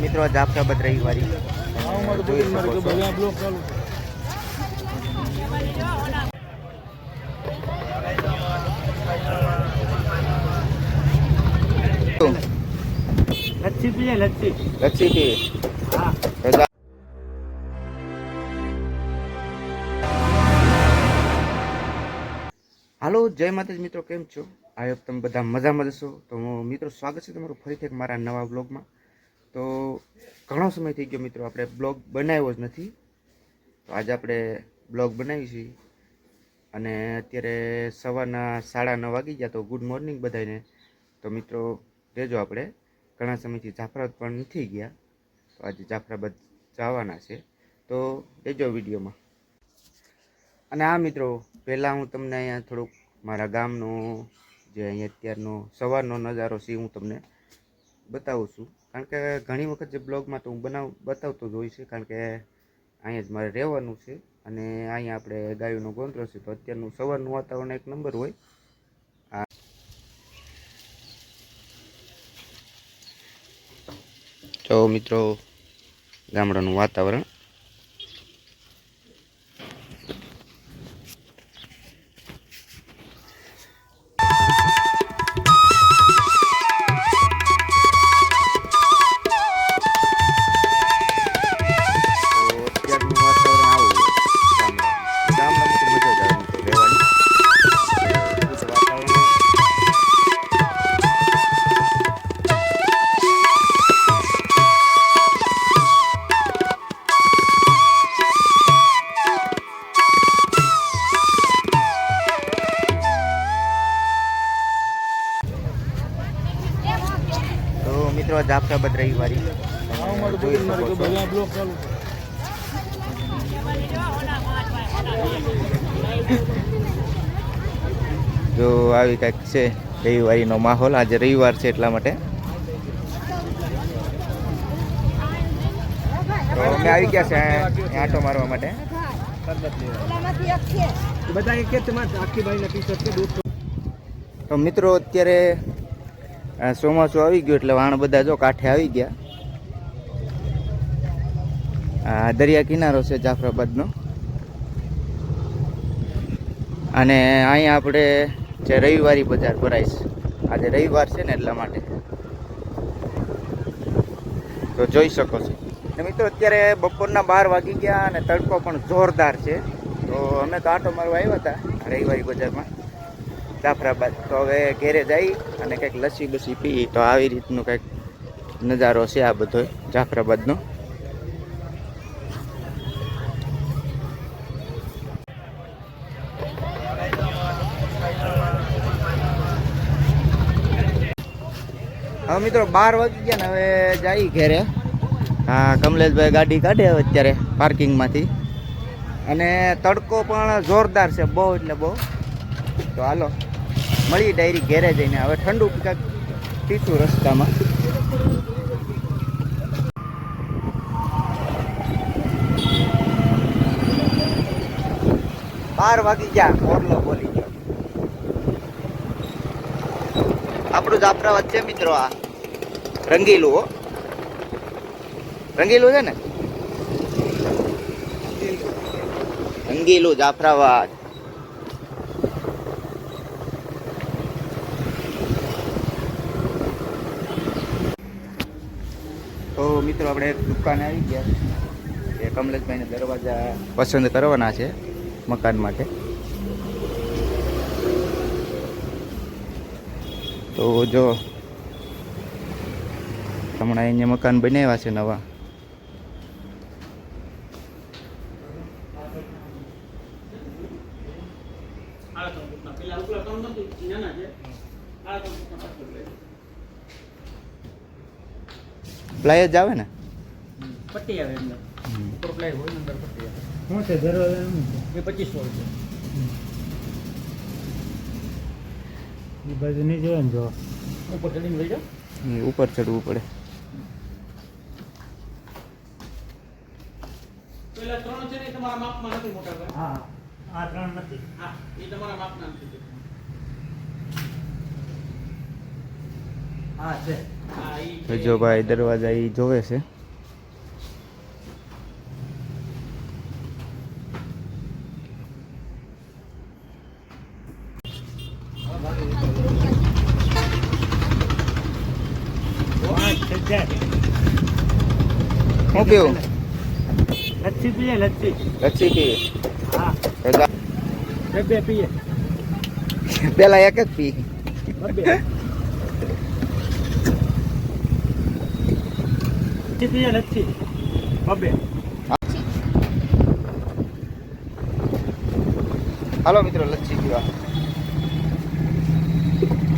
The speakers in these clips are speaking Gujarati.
મિત્રો જાફરાબાદ રવિવારી જોઈ શકો છો. લચ્છી પીએ લચ્છી લચ્છી પી. હા. હાલો, જય માતાજી મિત્રો, કેમ છો? આ હોપ તમે બધા મજામાં જશો. તો મિત્રો સ્વાગત છે તમારું ફરીથી એક મારા નવા બ્લોગમાં. તો ઘણો સમય થઈ ગયો મિત્રો, આપણે બ્લોગ બનાવ્યો જ નથી. તો આજે આપણે બ્લોગ બનાવી છીએ અને અત્યારે સવારના 9:30 વાગી ગયા. તો ગુડ મોર્નિંગ બધાને. તો મિત્રો રહેજો, આપણે ઘણા સમયથી જાફરાબાદ પણ નથી ગયા, તો આજે જાફરાબાદ જવાના છે. તો રહેજો વિડીયોમાં. અને આ મિત્રો, પહેલાં હું તમને અહીંયા થોડુંક મારા ગામનો જે અહીંયા અત્યારનો સવારનો નજારો છે હું તમને બતાવું છું. કારણ કે ઘણી વખત જે બ્લોગમાં તો હું બતાવતો જ હોય છે, કારણ કે અહીંયા જ મારે રહેવાનું છે અને અહીંયા આપણે ગાયોનો ગોંદરો છે. તો અત્યારનું સવારનું વાતાવરણ એક નંબર હોય. જો મિત્રો, ગામડાનું વાતાવરણ. મિત્રો જાફરાબાદ રવિવારી જોઈ શકો છો. જો આવી કંઈક છે રવિવારીનો માહોલ. આજે રવિવાર છે એટલા માટે. તો અમે આવી ગયા છે આંટો મારવા માટે. તો મિત્રો અત્યારે ચોમાસું આવી ગયું એટલે વાણ બધા જો કાંઠે આવી ગયા. આ દરિયા કિનારો છે જાફરાબાદનો. અને અહીંયા આપણે જે રવિવારી બજાર ભરાય છે, આજે રવિવાર છે ને એટલા માટે. તો જોઈ શકો છો. અને મિત્રો અત્યારે બપોરના 12 વાગી ગયા અને તડકો પણ જોરદાર છે. તો અમે તો આંટો મારવા આવ્યા હતા રવિવારી બજારમાં જાફરાબાદ. તો હવે ઘેરે જઈ અને કંઈક લસ્સી બસી પી. તો આવી રીતનું કંઈક નજારો છે આ બધો જાફરાબાદનો. હવે મિત્રો 12 વાગી ગયા ને હવે જઈ ઘેરે. હા, કમલેશભાઈ ગાડી કાઢે હવે અત્યારે પાર્કિંગમાંથી. અને તડકો પણ જોરદાર છે, બહુ એટલે બહુ. તો હાલો મળી ડાયરી ઘેરે જઈને. હવે ઠંડુ કાંઈક પીશું રસ્તામાં. બાર વાગી ગયા, મોરલો બોલી ગયો. આપણું જાફરાબાદ છે મિત્રો, આ રંગીલું. હો, રંગીલું છે ને, રંગીલું જાફરાબાદ. તો મિત્રો આપણે એક દુકાને આવી ગયા. એ કમલેશભાઈને દરવાજા પસંદ કરવાના છે મકાન માટે. તો જો હમણાં અહીંયા મકાન બનાવ્યા છે નવા. પ્લાય જ આવે ને, પટ્ટી આવે અંદર ઉપર પ્લાય હોય, અંદર પટ્ટી આવે. શું છે દરવાજા? એ 2500 છે. એ બાજુ નહીં જોવે ને, જો ઉપર ચડીને લઈ જાઓ. ઉપર ચડવું પડે. પેલા 3 છે ને તમારા માપમાં નથી મોટા ભાઈ. હા, આ 3 નથી. હા, એ તમારા માપના નથી. હા છે. હા, જો ભાઈ દરવાજા એ જોવે છે. હું પીવું લચ્છી પીએ લચ્છી. લચ્છી પીએ હા તો જા. બે પીએ પેલા એક જ પી બે લચ્છી પીએ લચ્છી બબે. હાલો મિત્રો લચ્છી પીવા.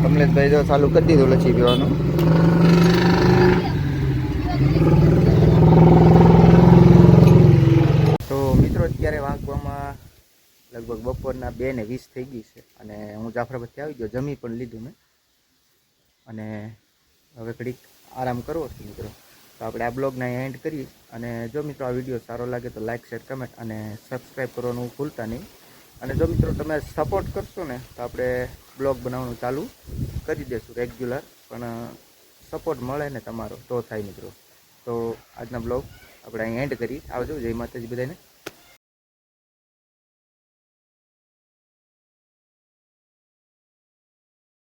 કમલેશભાઈ જો ચાલુ કરી દીધું લચ્છી પીવાનું. તો મિત્રો અત્યારે વાગવામાં લગભગ બપોરના 2:20 થઈ ગઈ છે અને હું જાફરાબાદથી આવી ગયો, જમી પણ લીધું મેં અને હવે ઘડીક આરામ કરવો છે મિત્રો. તો આપણે આ બ્લોગને અહીંયા એન્ડ કરીએ અને જો મિત્રો આ વિડીયો સારો લાગે તો લાઇક શેર કમેન્ટ અને સબસ્ક્રાઈબ કરવાનું ભૂલતા નહીં. અને જો મિત્રો તમે સપોર્ટ કરશો ને તો આપણે બ્લોગ બનાવવાનું ચાલુ કરી દઈશું રેગ્યુલર, પણ સપોર્ટ મળે ને તમારો તો થાય મિત્રો. તો આજના બ્લોગ આપણે અહીં એન્ડ કરી. આવજો, જય માતાજી બધાને.